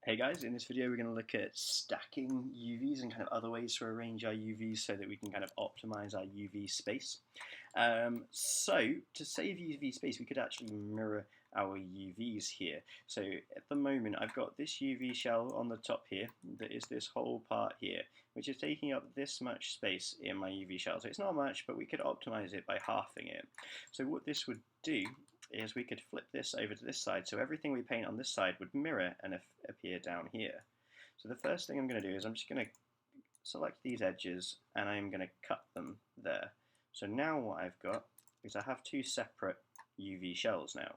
Hey guys, in this video we're going to look at stacking UVs and kind of other ways to arrange our UVs so that we can kind of optimize our UV space. So to save UV space we could actually mirror our UVs here. So at the moment I've got this UV shell on the top here, that is this whole part here, which is taking up this much space in my UV shell. So it's not much, but we could optimize it by halving it. So what this would do is we could flip this over to this side, so everything we paint on this side would mirror and appear down here. So the first thing I'm going to do is I'm just going to select these edges and I'm going to cut them there. So now what I've got is I have two separate UV shells now.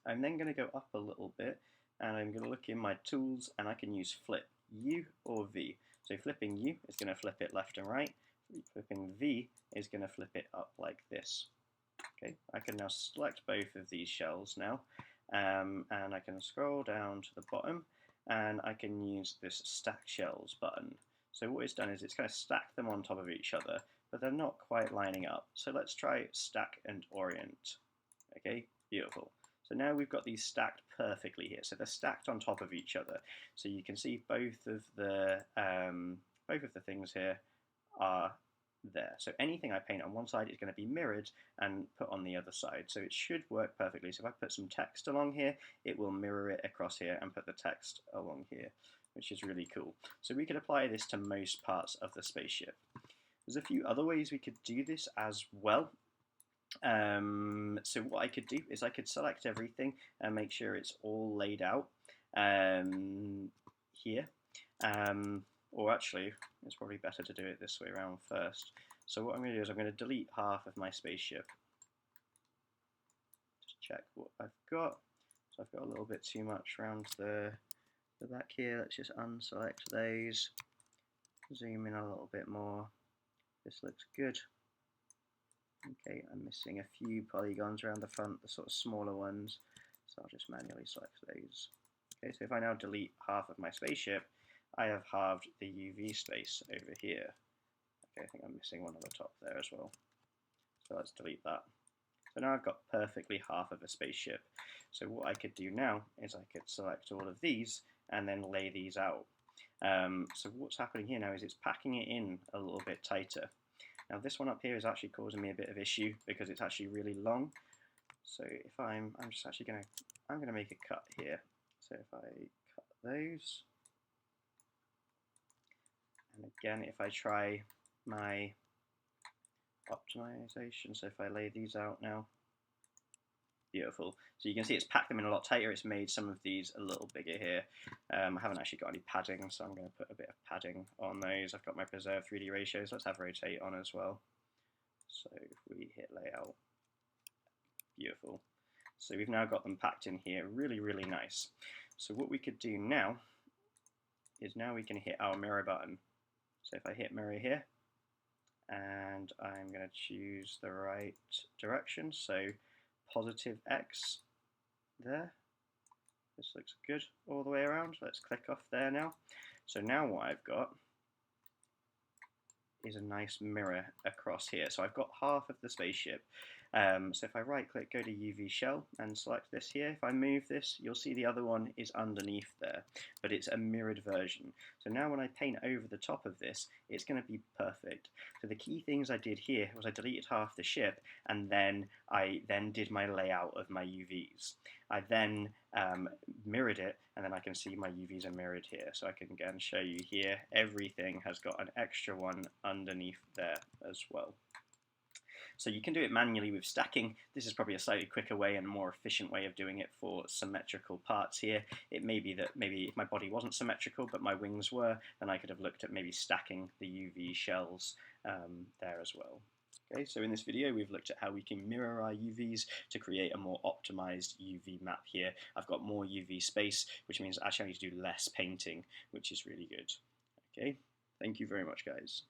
I'm then going to go up a little bit and I'm going to look in my tools and I can use flip U or V. So flipping U is going to flip it left and right, flipping V is going to flip it up like this. Okay, I can now select both of these shells now, and I can scroll down to the bottom and I can use this stack shells button. So what it's done is it's kind of stacked them on top of each other, but they're not quite lining up. So let's try stack and orient. Okay, beautiful. So now we've got these stacked perfectly here. So they're stacked on top of each other. So you can see both of the things here are there. So anything I paint on one side is going to be mirrored and put on the other side. So it should work perfectly. So if I put some text along here, it will mirror it across here and put the text along here, which is really cool. So we could apply this to most parts of the spaceship. There's a few other ways we could do this as well. So what I could do is I could select everything and make sure it's all laid out here. Or actually, it's probably better to do it this way around first. So what I'm going to do is I'm going to delete half of my spaceship. Just check what I've got. So I've got a little bit too much around the back here. Let's just unselect those. Zoom in a little bit more. This looks good. Okay, I'm missing a few polygons around the front, the sort of smaller ones. So I'll just manually select those. Okay, so if I now delete half of my spaceship, I have halved the UV space over here. Okay, I think I'm missing one on the top there as well. So let's delete that. So now I've got perfectly half of a spaceship. So what I could do now is I could select all of these and then lay these out. So what's happening here now is it's packing it in a little bit tighter. Now this one up here is actually causing me a bit of issue because it's actually really long. So if I'm just actually I'm gonna make a cut here. So if I cut those. And again, if I try my optimization, so if I lay these out now, beautiful. So you can see it's packed them in a lot tighter. It's made some of these a little bigger here. I haven't actually got any padding, so I'm going to put a bit of padding on those. I've got my preserve 3D ratios. Let's have rotate on as well. So if we hit layout, beautiful. So we've now got them packed in here, really, really nice. So what we could do now is now we can hit our mirror button. So if I hit mirror here, and I'm going to choose the right direction, so positive X there. This looks good all the way around. Let's click off there now. So now what I've got is a nice mirror across here. So I've got half of the spaceship. So if I right click, go to UV shell and select this here, if I move this, you'll see the other one is underneath there, but it's a mirrored version. So now when I paint over the top of this, it's going to be perfect. So the key things I did here was I deleted half the ship and then I did my layout of my UVs. I then mirrored it and then I can see my UVs are mirrored here. So I can again show you here, everything has got an extra one underneath there as well. So you can do it manually with stacking. This is probably a slightly quicker way and more efficient way of doing it for symmetrical parts here. It may be that maybe if my body wasn't symmetrical but my wings were, then I could have looked at maybe stacking the UV shells there as well. Okay, so in this video we've looked at how we can mirror our UVs to create a more optimized UV map here. I've got more UV space, which means actually I need to do less painting, which is really good. Okay, thank you very much guys.